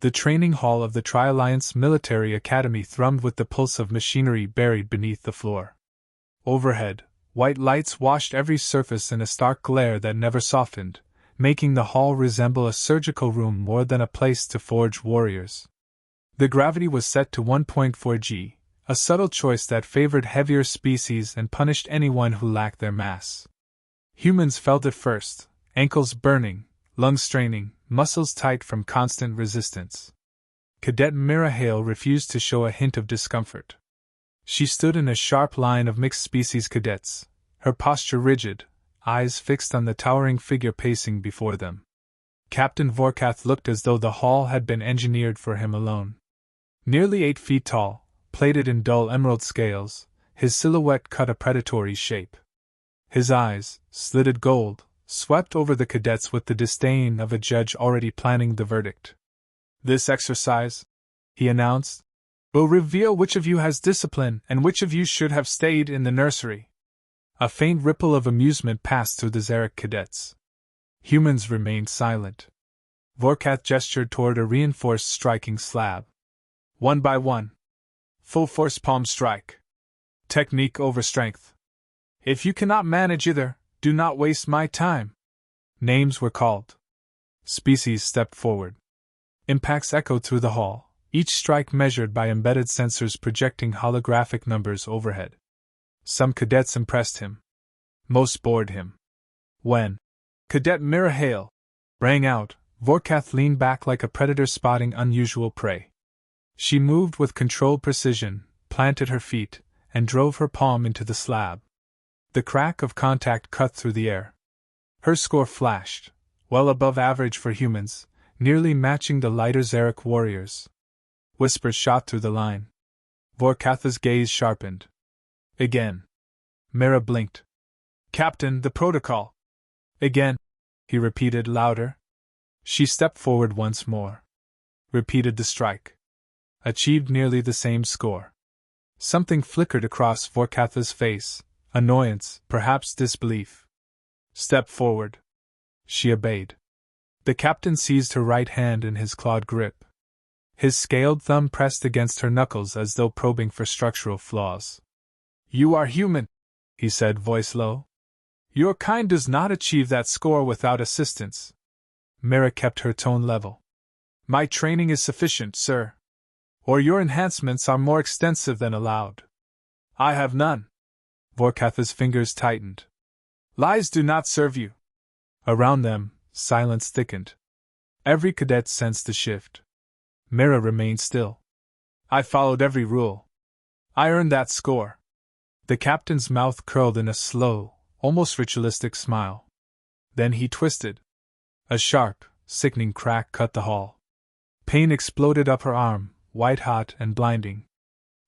The training hall of the Tri-Alliance Military Academy thrummed with the pulse of machinery buried beneath the floor. Overhead, white lights washed every surface in a stark glare that never softened, making the hall resemble a surgical room more than a place to forge warriors. The gravity was set to 1.4 g, a subtle choice that favored heavier species and punished anyone who lacked their mass. Humans felt it first, ankles burning, lungs straining, muscles tight from constant resistance. Cadet Mira Hale refused to show a hint of discomfort. She stood in a sharp line of mixed-species cadets, her posture rigid, eyes fixed on the towering figure pacing before them. Captain Vorkath looked as though the hall had been engineered for him alone. Nearly 8 feet tall, plated in dull emerald scales, his silhouette cut a predatory shape. His eyes, slitted gold, swept over the cadets with the disdain of a judge already planning the verdict. "This exercise," he announced, "will reveal which of you has discipline and which of you should have stayed in the nursery." A faint ripple of amusement passed through the Xarak cadets. Humans remained silent. Vorkath gestured toward a reinforced striking slab. "1 by 1. Full force palm strike. Technique over strength. If you cannot manage either, do not waste my time." Names were called. Species stepped forward. Impacts echoed through the hall, each strike measured by embedded sensors projecting holographic numbers overhead. Some cadets impressed him. Most bored him. When "Cadet Mira Hale" rang out, Vorkath leaned back like a predator spotting unusual prey. She moved with controlled precision, planted her feet, and drove her palm into the slab. The crack of contact cut through the air. Her score flashed, well above average for humans, nearly matching the lighter Xarak warriors. Whispers shot through the line. Vorkath's gaze sharpened. "Again." Mira blinked. "Captain, the protocol." "Again," he repeated louder. She stepped forward once more. Repeated the strike. Achieved nearly the same score. Something flickered across Vorkath's face, annoyance, perhaps disbelief. "Step forward." She obeyed. The captain seized her right hand in his clawed grip. His scaled thumb pressed against her knuckles as though probing for structural flaws. "You are human," he said, voice low. "Your kind does not achieve that score without assistance." Mira kept her tone level. "My training is sufficient, sir. Or your enhancements are more extensive than allowed." "I have none." Vorkath's fingers tightened. "Lies do not serve you." Around them, silence thickened. Every cadet sensed the shift. Mira remained still. "I followed every rule. I earned that score." The captain's mouth curled in a slow, almost ritualistic smile. Then he twisted. A sharp, sickening crack cut the hall. Pain exploded up her arm, white-hot and blinding.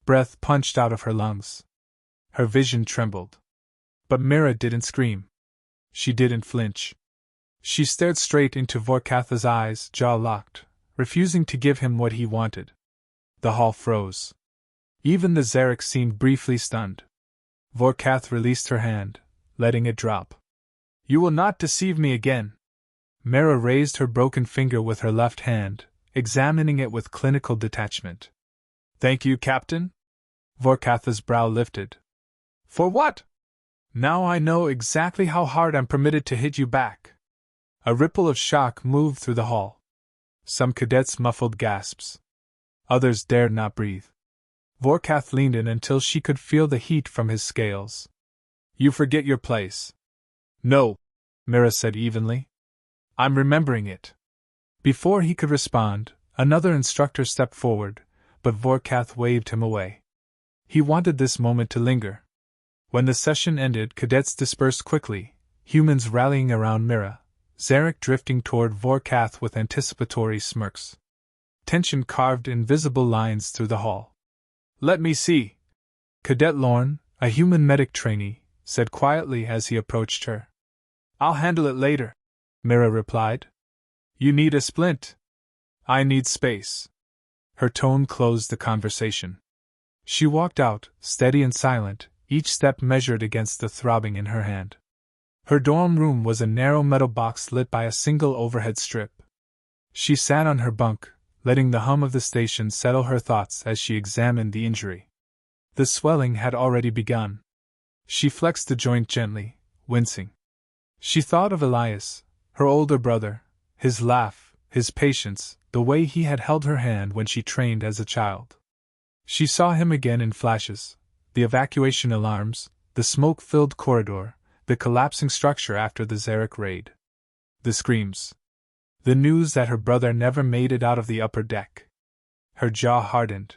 Breath punched out of her lungs. Her vision trembled. But Mira didn't scream. She didn't flinch. She stared straight into Vorkath's eyes, jaw locked, refusing to give him what he wanted. The hall froze. Even the Xarak seemed briefly stunned. Vorkath released her hand, letting it drop. "You will not deceive me again." Mira raised her broken finger with her left hand, examining it with clinical detachment. "Thank you, Captain." Vorkath's brow lifted. "For what?" "Now I know exactly how hard I'm permitted to hit you back." A ripple of shock moved through the hall. Some cadets muffled gasps. Others dared not breathe. Vorkath leaned in until she could feel the heat from his scales. "You forget your place." "No," Mira said evenly. "I'm remembering it." Before he could respond, another instructor stepped forward, but Vorkath waved him away. He wanted this moment to linger. When the session ended, cadets dispersed quickly, humans rallying around Mira, Xarak drifting toward Vorkath with anticipatory smirks. Tension carved invisible lines through the hall. "Let me see." Cadet Lorne, a human medic trainee, said quietly as he approached her. "I'll handle it later," Mira replied. "You need a splint." "I need space." Her tone closed the conversation. She walked out, steady and silent, each step measured against the throbbing in her hand. Her dorm room was a narrow metal box lit by a single overhead strip. She sat on her bunk, letting the hum of the station settle her thoughts as she examined the injury. The swelling had already begun. She flexed the joint gently, wincing. She thought of Elias, her older brother, his laugh, his patience, the way he had held her hand when she trained as a child. She saw him again in flashes: the evacuation alarms, the smoke-filled corridor, the collapsing structure after the Xarak raid. The screams. The news that her brother never made it out of the upper deck. Her jaw hardened.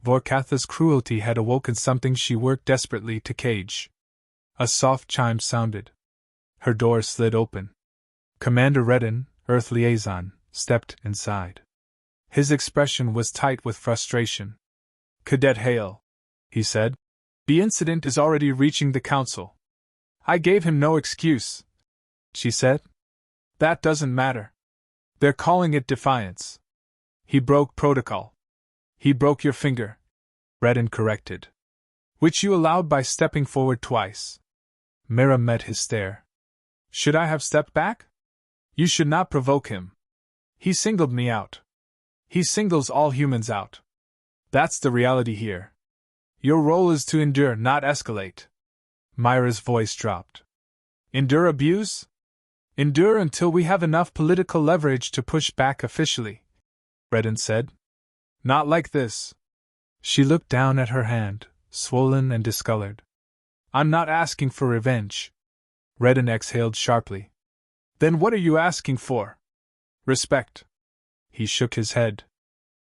Vorkatha's cruelty had awoken something she worked desperately to cage. A soft chime sounded. Her door slid open. Commander Redden, Earth Liaison, stepped inside. His expression was tight with frustration. "Cadet Hale," he said, "the incident is already reaching the Council." "I gave him no excuse," she said. "That doesn't matter. They're calling it defiance. He broke protocol. He broke your finger," Redden corrected. "Which you allowed by stepping forward twice." Mira met his stare. "Should I have stepped back? You should not provoke him. He singled me out. He singles all humans out. That's the reality here. Your role is to endure, not escalate." Mira's voice dropped. "Endure abuse? Endure until we have enough political leverage to push back officially," Redden said. "Not like this." She looked down at her hand, swollen and discolored. "I'm not asking for revenge." Redden exhaled sharply. "Then what are you asking for?" "Respect." He shook his head.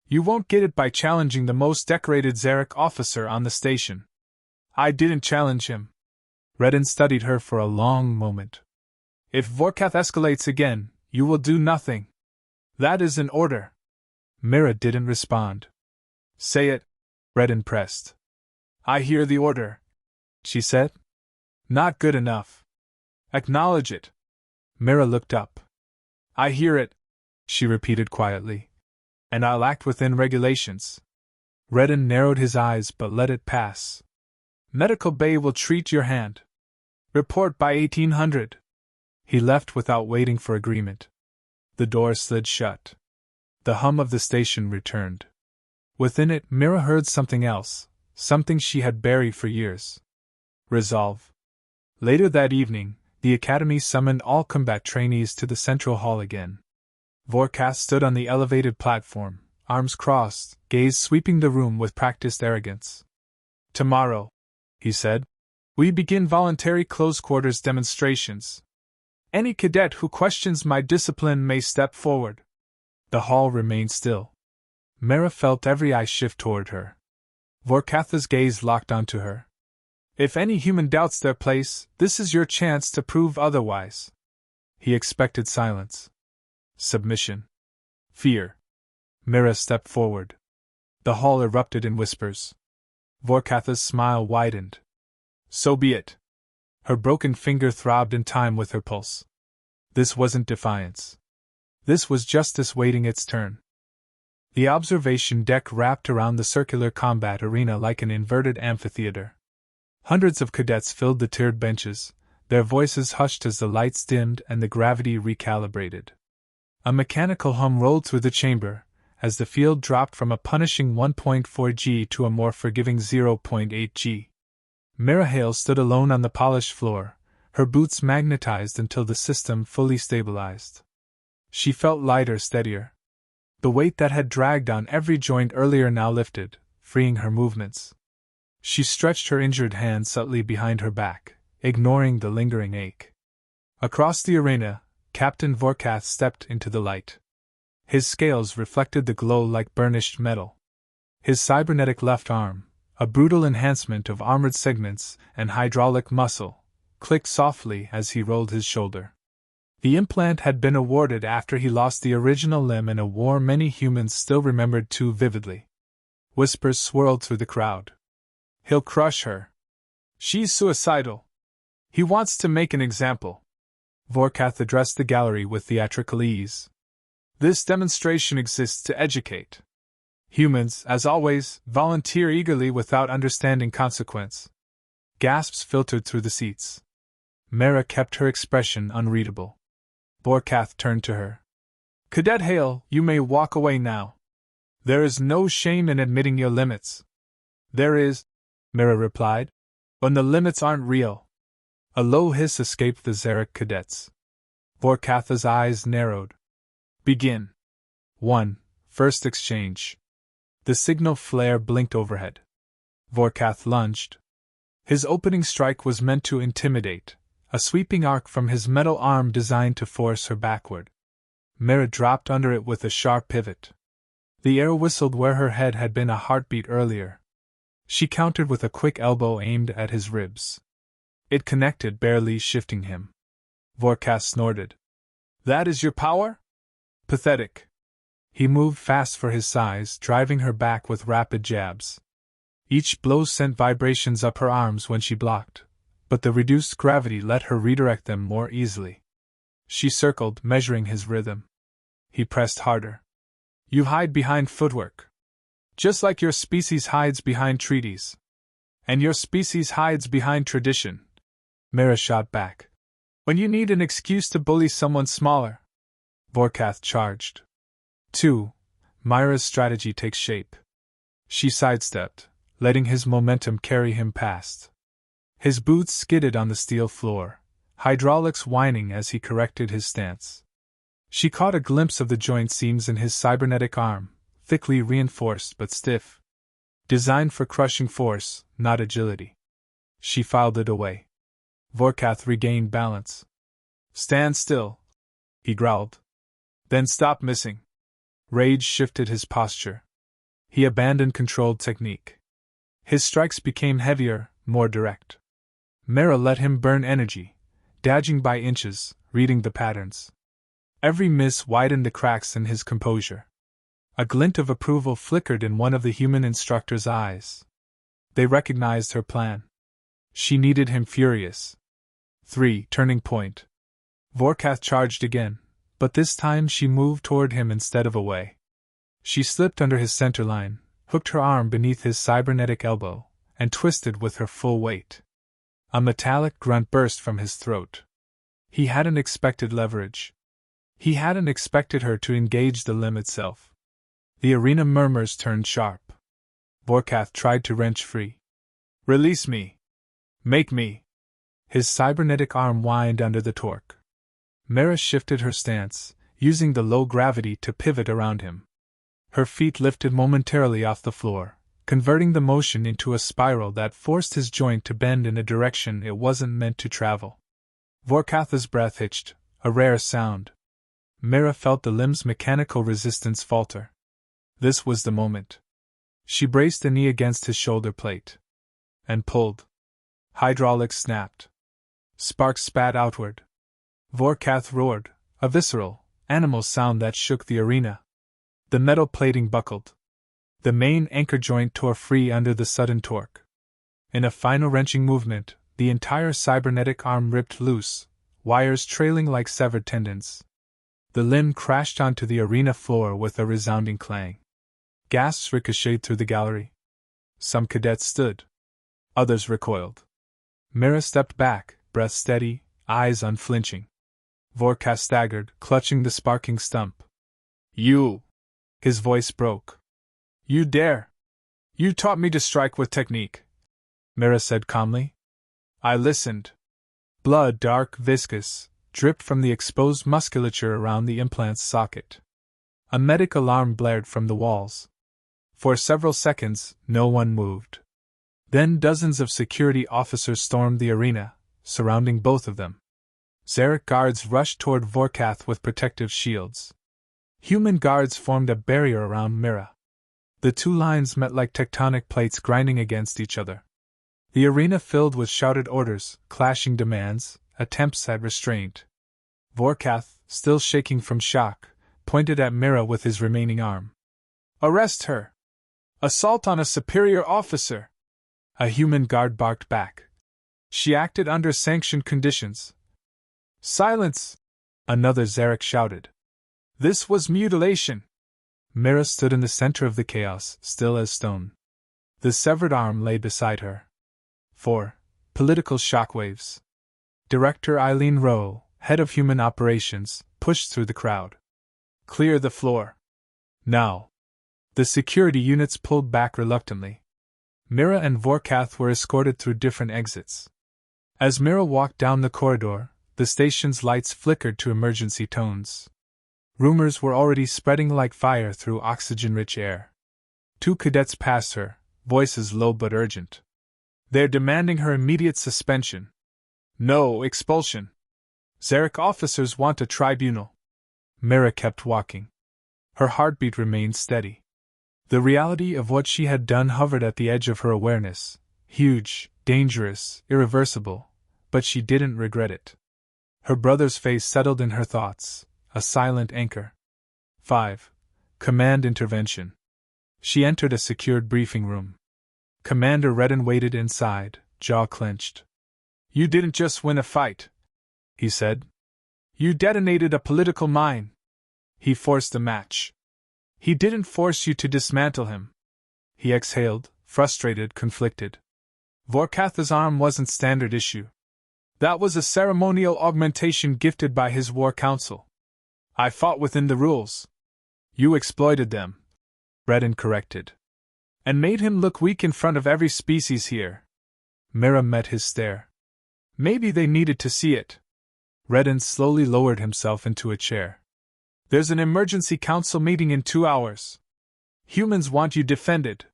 "You won't get it by challenging the most decorated Xarak officer on the station." "I didn't challenge him." Redden studied her for a long moment. "If Vorkath escalates again, you will do nothing. That is an order." Mira didn't respond. "Say it," Redden pressed. "I hear the order," she said. "Not good enough. Acknowledge it." Mira looked up. "I hear it," she repeated quietly. "And I'll act within regulations." Redden narrowed his eyes but let it pass. "Medical Bay will treat your hand. Report by 1800. He left without waiting for agreement. The door slid shut. The hum of the station returned. Within it, Mira heard something else, something she had buried for years. Resolve. Later that evening, the Academy summoned all combat trainees to the central hall again. Vorkath stood on the elevated platform, arms crossed, gaze sweeping the room with practiced arrogance. "Tomorrow," he said, "we begin voluntary close-quarters demonstrations. Any cadet who questions my discipline may step forward." The hall remained still. Mira felt every eye shift toward her. Vorkatha's gaze locked onto her. "If any human doubts their place, this is your chance to prove otherwise." He expected silence. Submission. Fear. Mira stepped forward. The hall erupted in whispers. Vorkatha's smile widened. "So be it." Her broken finger throbbed in time with her pulse. This wasn't defiance. This was justice waiting its turn. The observation deck wrapped around the circular combat arena like an inverted amphitheater. Hundreds of cadets filled the tiered benches, their voices hushed as the lights dimmed and the gravity recalibrated. A mechanical hum rolled through the chamber, as the field dropped from a punishing 1.4 G to a more forgiving 0.8 G. Mira Hale stood alone on the polished floor, her boots magnetized until the system fully stabilized. She felt lighter, steadier. The weight that had dragged on every joint earlier now lifted, freeing her movements. She stretched her injured hand subtly behind her back, ignoring the lingering ache. Across the arena, Captain Vorkath stepped into the light. His scales reflected the glow like burnished metal. His cybernetic left arm, a brutal enhancement of armored segments and hydraulic muscle, clicked softly as he rolled his shoulder. The implant had been awarded after he lost the original limb in a war many humans still remembered too vividly. Whispers swirled through the crowd. "He'll crush her. She's suicidal. He wants to make an example." Vorkath addressed the gallery with theatrical ease. "This demonstration exists to educate. Humans, as always, volunteer eagerly without understanding consequence." Gasps filtered through the seats. Mira kept her expression unreadable. Vorkath turned to her. "Cadet Hale, you may walk away now." There is no shame in admitting your limits. There is, Mira replied, when the limits aren't real. A low hiss escaped the Xarak cadets. Vorkatha's eyes narrowed. Begin. 1. First exchange. The signal flare blinked overhead. Vorkath lunged. His opening strike was meant to intimidate, a sweeping arc from his metal arm designed to force her backward. Mira dropped under it with a sharp pivot. The air whistled where her head had been a heartbeat earlier. She countered with a quick elbow aimed at his ribs. It connected, barely shifting him. Vorkath snorted. That is your power? Pathetic. He moved fast for his size, driving her back with rapid jabs. Each blow sent vibrations up her arms when she blocked, but the reduced gravity let her redirect them more easily. She circled, measuring his rhythm. He pressed harder. You hide behind footwork. Just like your species hides behind treaties. And your species hides behind tradition. Mira shot back. When you need an excuse to bully someone smaller. Vorkath charged. 2. Mira's strategy takes shape. She sidestepped, letting his momentum carry him past. His boots skidded on the steel floor, hydraulics whining as he corrected his stance. She caught a glimpse of the joint seams in his cybernetic arm, thickly reinforced but stiff. Designed for crushing force, not agility. She filed it away. Vorkath regained balance. Stand still, he growled. Then stop missing. Rage shifted his posture. He abandoned controlled technique. His strikes became heavier, more direct. Mira let him burn energy, dodging by inches, reading the patterns. Every miss widened the cracks in his composure. A glint of approval flickered in one of the human instructor's eyes. They recognized her plan. She needed him furious. 3. Turning point. Vorkath charged again, but this time she moved toward him instead of away. She slipped under his center line, hooked her arm beneath his cybernetic elbow, and twisted with her full weight. A metallic grunt burst from his throat. He hadn't expected leverage. He hadn't expected her to engage the limb itself. The arena murmurs turned sharp. Vorkath tried to wrench free. Release me. Make me. His cybernetic arm whined under the torque. Mira shifted her stance, using the low gravity to pivot around him. Her feet lifted momentarily off the floor, converting the motion into a spiral that forced his joint to bend in a direction it wasn't meant to travel. Vorkatha's breath hitched, a rare sound. Mira felt the limb's mechanical resistance falter. This was the moment. She braced a knee against his shoulder plate. And pulled. Hydraulics snapped. Sparks spat outward. Vorkath roared, a visceral, animal sound that shook the arena. The metal plating buckled. The main anchor joint tore free under the sudden torque. In a final wrenching movement, the entire cybernetic arm ripped loose, wires trailing like severed tendons. The limb crashed onto the arena floor with a resounding clang. Gasps ricocheted through the gallery. Some cadets stood. Others recoiled. Mira stepped back, breath steady, eyes unflinching. Vorkath staggered, clutching the sparking stump. You! His voice broke. You dare! You taught me to strike with technique, Mira said calmly. I listened. Blood, dark, viscous, dripped from the exposed musculature around the implant's socket. A medic alarm blared from the walls. For several seconds, no one moved. Then dozens of security officers stormed the arena, surrounding both of them. Xarak guards rushed toward Vorkath with protective shields. Human guards formed a barrier around Mira. The two lines met like tectonic plates grinding against each other. The arena filled with shouted orders, clashing demands, attempts at restraint. Vorkath, still shaking from shock, pointed at Mira with his remaining arm. Arrest her! Assault on a superior officer! A human guard barked back. She acted under sanctioned conditions. Silence! Another Xarak shouted. This was mutilation! Mira stood in the center of the chaos, still as stone. The severed arm lay beside her. 4. Political shockwaves. Director Eileen Rowe, head of human operations, pushed through the crowd. Clear the floor. Now. The security units pulled back reluctantly. Mira and Vorkath were escorted through different exits. As Mira walked down the corridor, the station's lights flickered to emergency tones. Rumors were already spreading like fire through oxygen-rich air. 2 cadets passed her, voices low but urgent. They're demanding her immediate suspension. No, expulsion. Xarak officers want a tribunal. Mira kept walking. Her heartbeat remained steady. The reality of what she had done hovered at the edge of her awareness, huge, dangerous, irreversible, but she didn't regret it. Her brother's face settled in her thoughts, a silent anchor. 5. Command intervention. She entered a secured briefing room. Commander Redden waited inside, jaw clenched. You didn't just win a fight, he said. You detonated a political mine. He forced a match. He didn't force you to dismantle him. He exhaled, frustrated, conflicted. Vorkath's arm wasn't standard issue. That was a ceremonial augmentation gifted by his war council. I fought within the rules. You exploited them, Redden corrected. And made him look weak in front of every species here. Mira met his stare. Maybe they needed to see it. Redden slowly lowered himself into a chair. There's an emergency council meeting in 2 hours. Humans want you defended.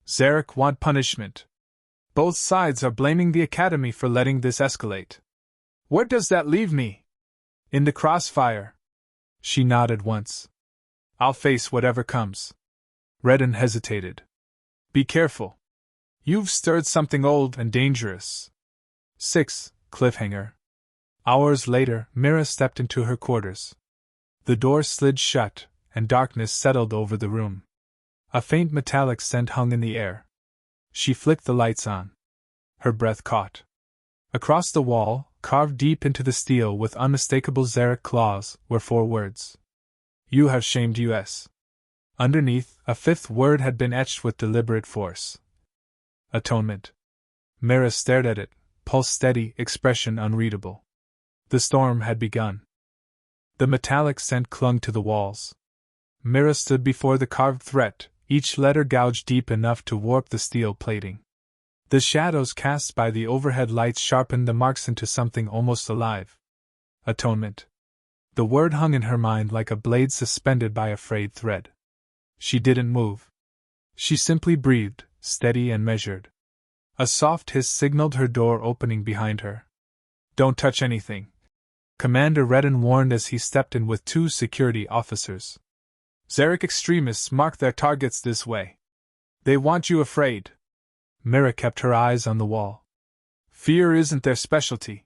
Xarak want punishment. Both sides are blaming the Academy for letting this escalate. Where does that leave me? In the crossfire. She nodded once. I'll face whatever comes. Redden hesitated. Be careful. You've stirred something old and dangerous. 6. Cliffhanger. Hours later, Mira stepped into her quarters. The door slid shut, and darkness settled over the room. A faint metallic scent hung in the air. She flicked the lights on. Her breath caught. Across the wall, carved deep into the steel with unmistakable Xarak claws, were 4 words. You have shamed us. Underneath, a 5th word had been etched with deliberate force. Atonement. Mira stared at it, pulse steady, expression unreadable. The storm had begun. The metallic scent clung to the walls. Mira stood before the carved threat, each letter gouged deep enough to warp the steel plating. The shadows cast by the overhead lights sharpened the marks into something almost alive. Atonement. The word hung in her mind like a blade suspended by a frayed thread. She didn't move. She simply breathed, steady and measured. A soft hiss signaled her door opening behind her. Don't touch anything, Commander Redden warned as he stepped in with 2 security officers. Xarak extremists mark their targets this way. They want you afraid. Mira kept her eyes on the wall. Fear isn't their specialty.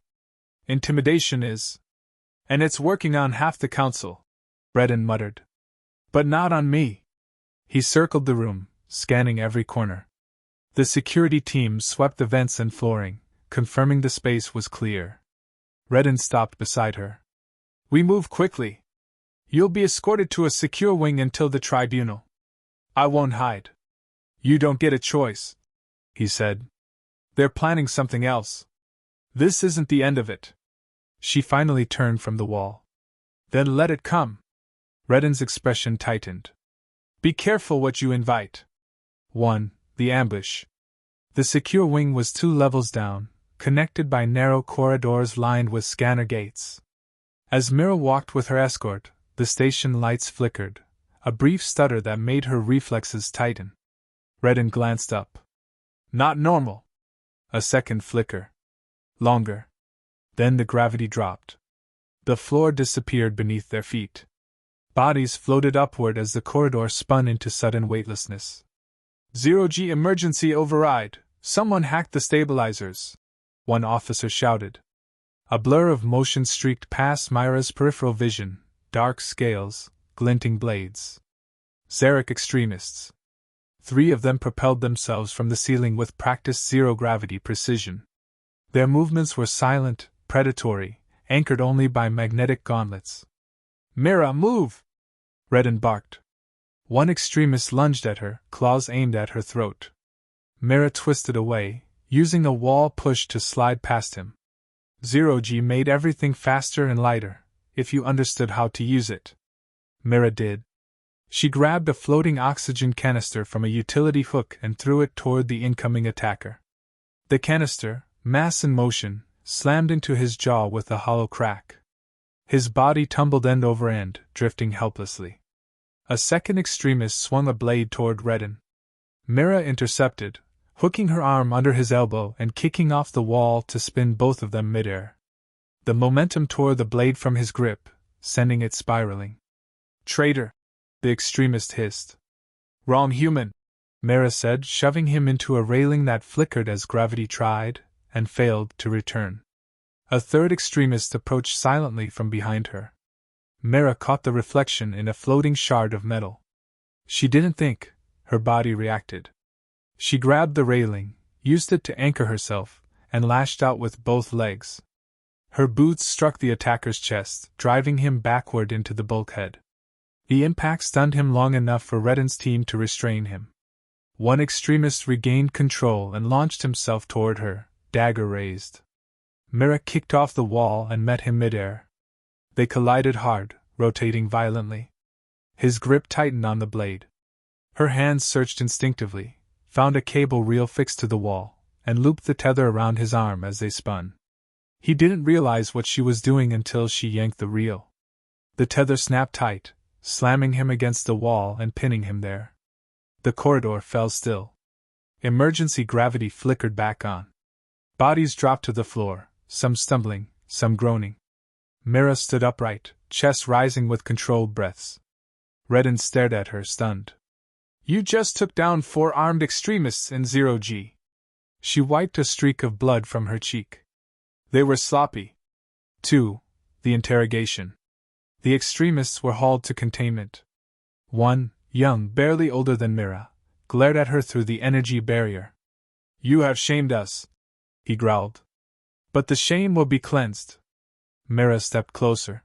Intimidation is. And it's working on half the council, Redden muttered. But not on me. He circled the room, scanning every corner. The security team swept the vents and flooring, confirming the space was clear. Redden stopped beside her. We move quickly. You'll be escorted to a secure wing until the tribunal. I won't hide. You don't get a choice, he said. They're planning something else. This isn't the end of it. She finally turned from the wall. Then let it come. Redden's expression tightened. Be careful what you invite. 1. The ambush. The secure wing was 2 levels down, connected by narrow corridors lined with scanner gates. As Mira walked with her escort, the station lights flickered, a brief stutter that made her reflexes tighten. Redden glanced up. Not normal. A second flicker. Longer. Then the gravity dropped. The floor disappeared beneath their feet. Bodies floated upward as the corridor spun into sudden weightlessness. 0G emergency override. Someone hacked the stabilizers, one officer shouted. A blur of motion streaked past Mira's peripheral vision, dark scales, glinting blades. Xarak extremists. 3 of them propelled themselves from the ceiling with practiced zero-gravity precision. Their movements were silent, predatory, anchored only by magnetic gauntlets. Mira, move! Redden barked. One extremist lunged at her, claws aimed at her throat. Mira twisted away, using a wall push to slide past him. 0G made everything faster and lighter, if you understood how to use it. Mira did. She grabbed a floating oxygen canister from a utility hook and threw it toward the incoming attacker. The canister, mass in motion, slammed into his jaw with a hollow crack. His body tumbled end over end, drifting helplessly. A second extremist swung a blade toward Redden. Mira intercepted, hooking her arm under his elbow and kicking off the wall to spin both of them midair. The momentum tore the blade from his grip, sending it spiraling. "Traitor!" the extremist hissed. "Wrong human," Mira said, shoving him into a railing that flickered as gravity tried, and failed, to return. A third extremist approached silently from behind her. Mira caught the reflection in a floating shard of metal. She didn't think, her body reacted. She grabbed the railing, used it to anchor herself, and lashed out with both legs. Her boots struck the attacker's chest, driving him backward into the bulkhead. The impact stunned him long enough for Redden's team to restrain him. One extremist regained control and launched himself toward her, dagger raised. Mira kicked off the wall and met him midair. They collided hard, rotating violently. His grip tightened on the blade. Her hands searched instinctively, found a cable reel fixed to the wall, and looped the tether around his arm as they spun. He didn't realize what she was doing until she yanked the reel. The tether snapped tight, slamming him against the wall and pinning him there. The corridor fell still. Emergency gravity flickered back on. Bodies dropped to the floor, some stumbling, some groaning. Mira stood upright, chest rising with controlled breaths. Redden stared at her, stunned. "You just took down 4 armed extremists in 0G. She wiped a streak of blood from her cheek. "They were sloppy." 2. The interrogation. The extremists were hauled to containment. One, young, barely older than Mira, glared at her through the energy barrier. "You have shamed us," he growled. "But the shame will be cleansed." Mira stepped closer.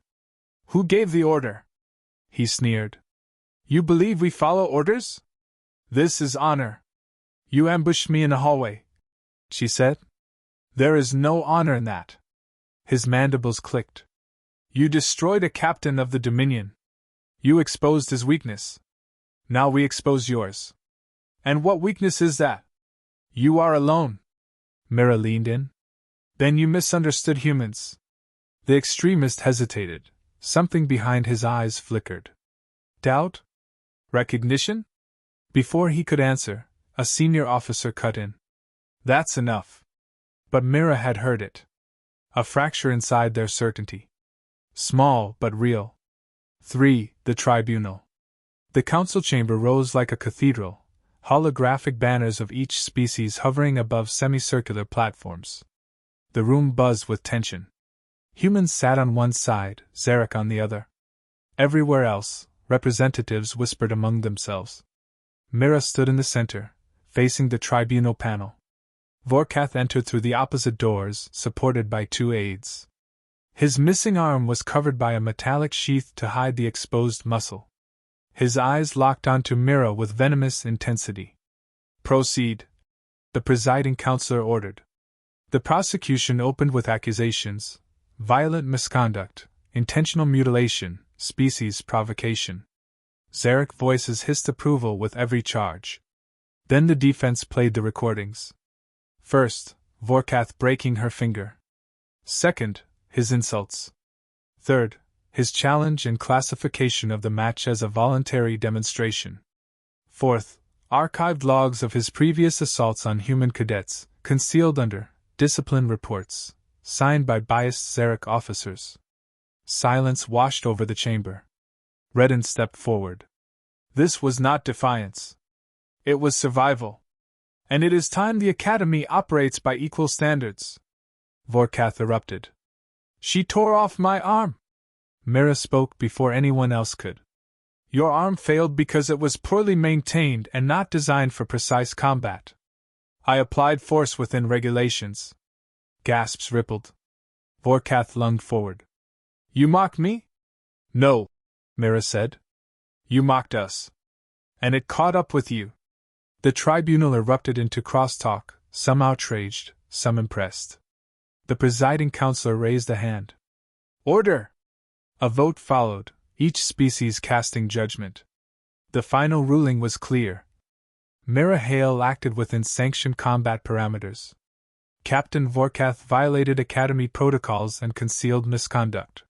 "Who gave the order?" he sneered. "You believe we follow orders? This is honor." "You ambushed me in a hallway," she said. "There is no honor in that." His mandibles clicked. "You destroyed a captain of the Dominion. You exposed his weakness. Now we expose yours. And what weakness is that? You are alone." Mira leaned in. "Then you misunderstood humans." The extremist hesitated. Something behind his eyes flickered. Doubt? Recognition? Before he could answer, a senior officer cut in. "That's enough." But Mira had heard it. A fracture inside their certainty. Small, but real. 3. The tribunal. The council chamber rose like a cathedral, holographic banners of each species hovering above semicircular platforms. The room buzzed with tension. Humans sat on one side, Xarak on the other. Everywhere else, representatives whispered among themselves. Mira stood in the center, facing the tribunal panel. Vorkath entered through the opposite doors, supported by 2 aides. His missing arm was covered by a metallic sheath to hide the exposed muscle. His eyes locked onto Mira with venomous intensity. "Proceed," the presiding counselor ordered. The prosecution opened with accusations: violent misconduct, intentional mutilation, species provocation. Xarak voices hissed approval with every charge. Then the defense played the recordings. First, Vorkath breaking her finger. Second, his insults. Third, his challenge and classification of the match as a voluntary demonstration. Fourth, archived logs of his previous assaults on human cadets, concealed under discipline reports, signed by biased Xarak officers. Silence washed over the chamber. Redden stepped forward. This was not defiance. It was survival. And it is time the Academy operates by equal standards. Vorkath erupted. "She tore off my arm." Mira spoke before anyone else could. "Your arm failed because it was poorly maintained and not designed for precise combat. I applied force within regulations." Gasps rippled. Vorkath lunged forward. "You mock me?" "No," Mira said. "You mocked us. And it caught up with you." The tribunal erupted into crosstalk, some outraged, some impressed. The presiding counselor raised a hand. "Order!" A vote followed, each species casting judgment. The final ruling was clear. Mira Hale acted within sanctioned combat parameters. Captain Vorkath violated Academy protocols and concealed misconduct.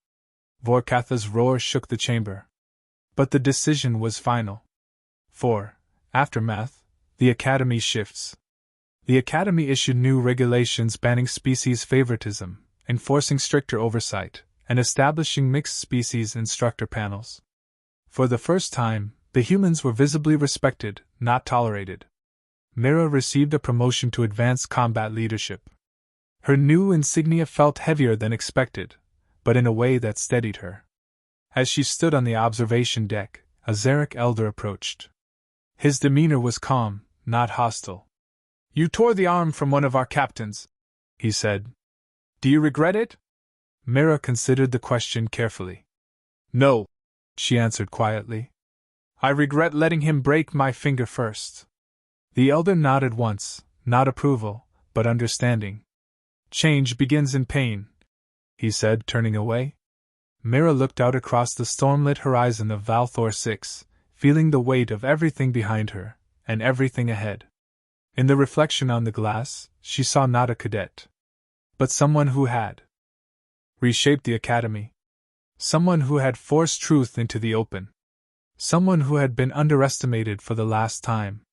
Vorkath's roar shook the chamber. But the decision was final. For, aftermath, the Academy shifts. The Academy issued new regulations banning species favoritism, enforcing stricter oversight, and establishing mixed species instructor panels. For the first time, the humans were visibly respected, not tolerated. Mira received a promotion to advanced combat leadership. Her new insignia felt heavier than expected, but in a way that steadied her. As she stood on the observation deck, a Xarak elder approached. His demeanor was calm, not hostile. "You tore the arm from one of our captains," he said. "Do you regret it?" Mira considered the question carefully. "No," she answered quietly. "I regret letting him break my finger first." The elder nodded once, not approval, but understanding. "Change begins in pain," he said, turning away. Mira looked out across the stormlit horizon of Valthor 6, feeling the weight of everything behind her, and everything ahead. In the reflection on the glass, she saw not a cadet, but someone who had reshaped the Academy. Someone who had forced truth into the open. Someone who had been underestimated for the last time.